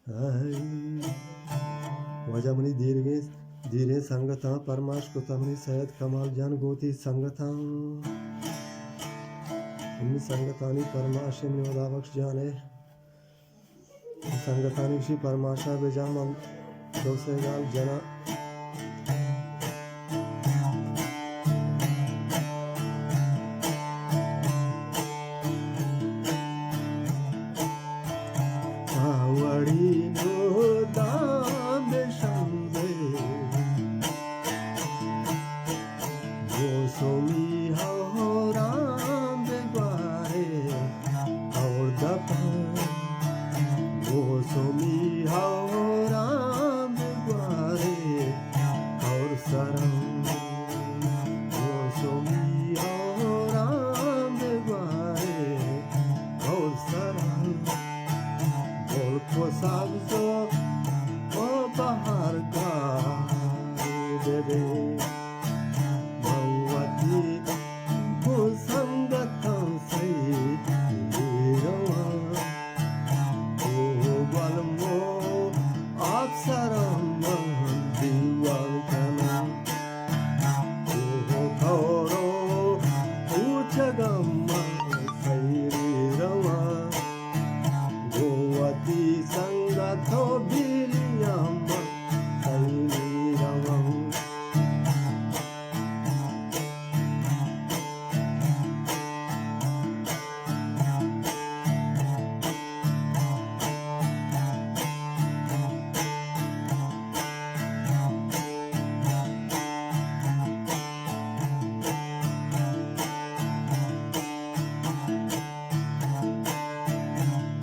Ay, Vajamani Dhire Sangata Parmash Kutamani Sayed Kamal Jan Goti Sangatam Inni Sangatani Parmashim Nodavaks Jane Sangatani Shi Parmasha Bejaman Dosegal Jana Awadi no dame shambe Gosomi hauram begware aur dapan Gosomi hauram begware aur saram Gosomi hauram begware aur saram Sabzo o bahar ka bebe Bhagwati ko sangatam sai rawa O balmo apsaram diwan kana O kauro uchagam sai rawa Goati sangatho biliyamba sailiravang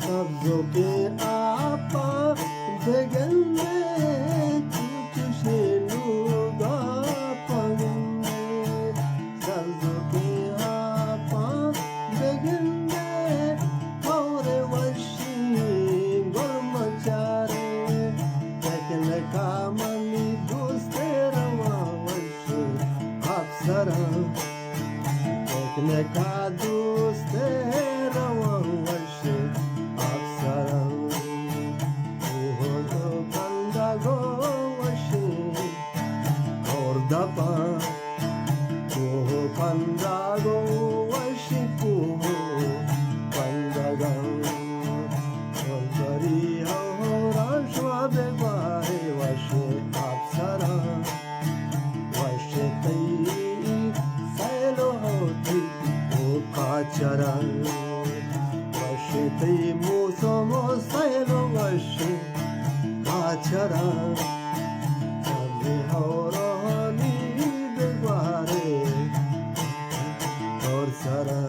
Sabzo ke apa begelme tushenu ga pagne Sabzo ke apa begelme aure vashi gormachare tekne kamani doste rawa vashi apsara tekne ka doste rawa vashi Saram, oh, Kandago, Washi, Ordapa, oh, Kandago, Washi, Kandagan, Kari, Rashwa, Bebai, Washi, Apsara, Washi, Sailo, oh, Kacharan. Shitei musomo sairo vashi kachara Sabi haurani begware Or sara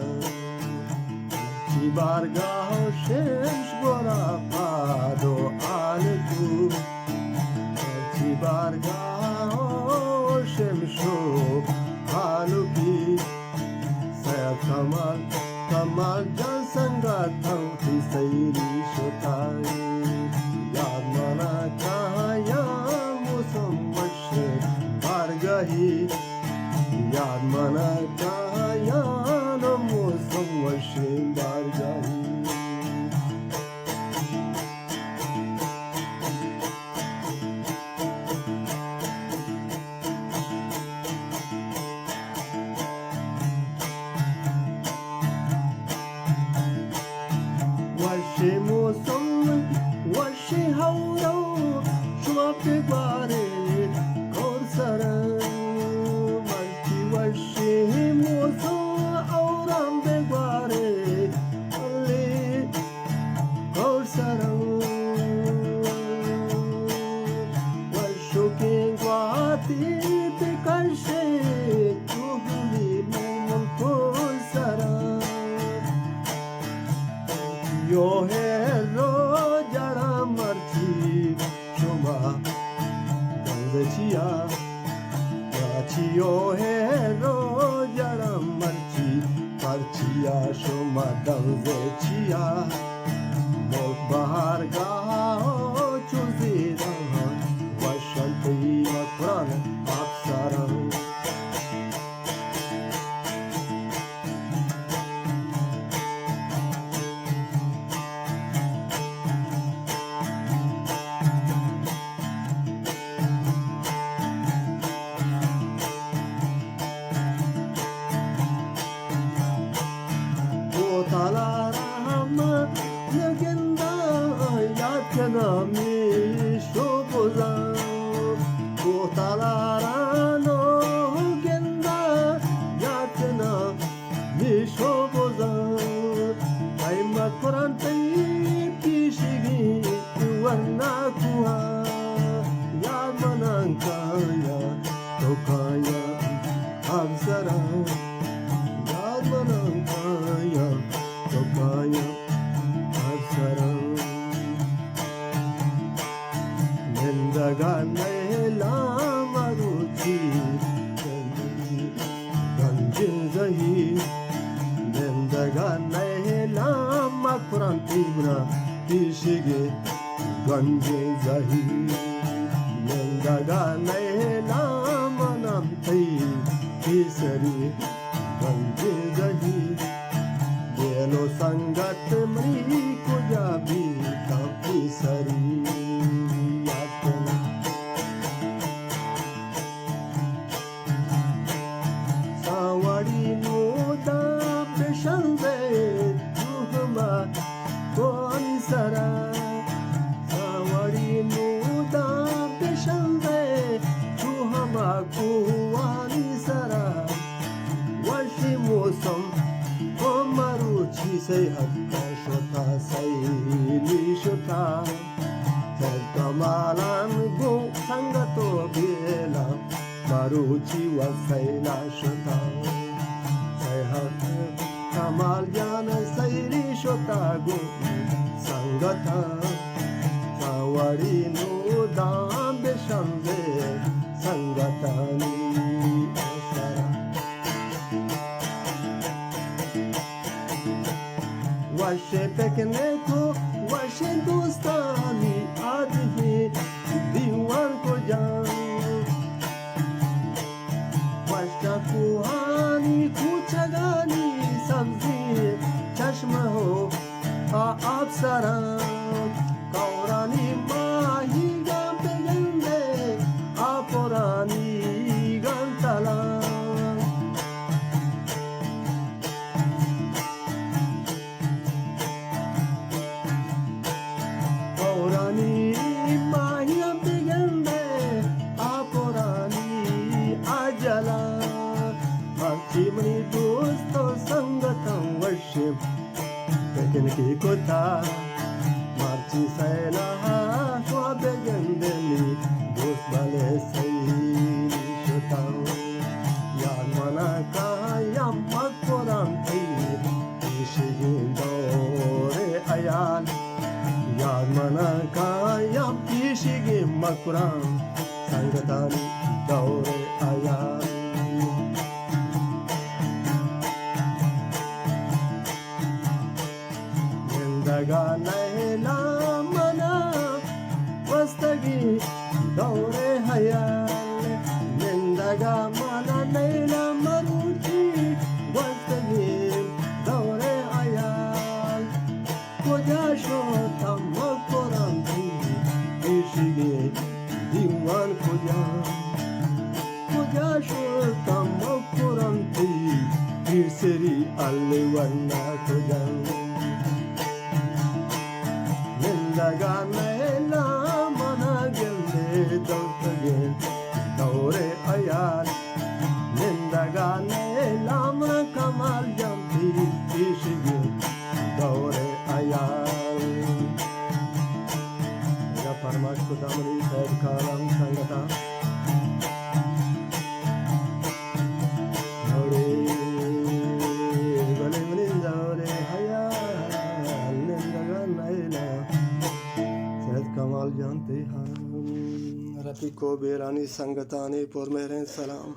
Chibargah shems gora pado alku Chibargah shemsho aluki Sayat Kamal Jan Sangatam Tisairi Shotai Yad Mana Kaya Musam Vashe Bargahi Yad Mana Kaya Musam Vashe Bargahi Washi musam, washi hauro, shwape gware, korsara. Washi musam, auram begware, ali korsara. Washuke gwati tikashe, tuhuli mumul korsara. Yo hero jara marchi shoma danzachia Yachi yo hero jara marchi parchia shoma danzachia Mok bahar gao chuzira Vashanti makran apsaram Kur'an tibra tishige ganje zahi mendaga naila manam tai tisari ganje zahi Belo sangat mri ko jabi kapi sari Sawari muda peshande tuhma koni sara Sawari muda peshande tuhma koni sara Washi mosam Maruchi say hakka shota say li shota Kamalan go sangato bela Maruchi was say la shota Say hakka kamal jana say li shota go sangata Sawari no dam beshande sangatani Washe pekne ko washe dostani aaj hi diwan ko jaan Washa kuhani kuchagani sabzi chashma ho aap sara kaurani mahi gam pegande aporani gantala Chimney dosto sangatam worship Pekin ki kota Marchi saila Shwabe gandeli Dost bale sayi Shotam Yad mana kayam Makkoram tayi Ishigin dore ayal Yad mana kayam Ishigin makkoram Sangatani dore ayal Daga naila mana wastagi daure hayal Mendaga mana naila maruchi wastagi daure hayal Koja shota makoram ishige diwan koja Koja shota makoram iseri alwana koja Mendaga naila mana gelde dautage daure ayal Mendaga naila mana kamal jampi ishige daure ayal Ya parmash ko damani said kalam sangata daure bale mani daure ayal Mendaga naila Kamal Janti Han Rafiko Berani Sangatani por Meren Salam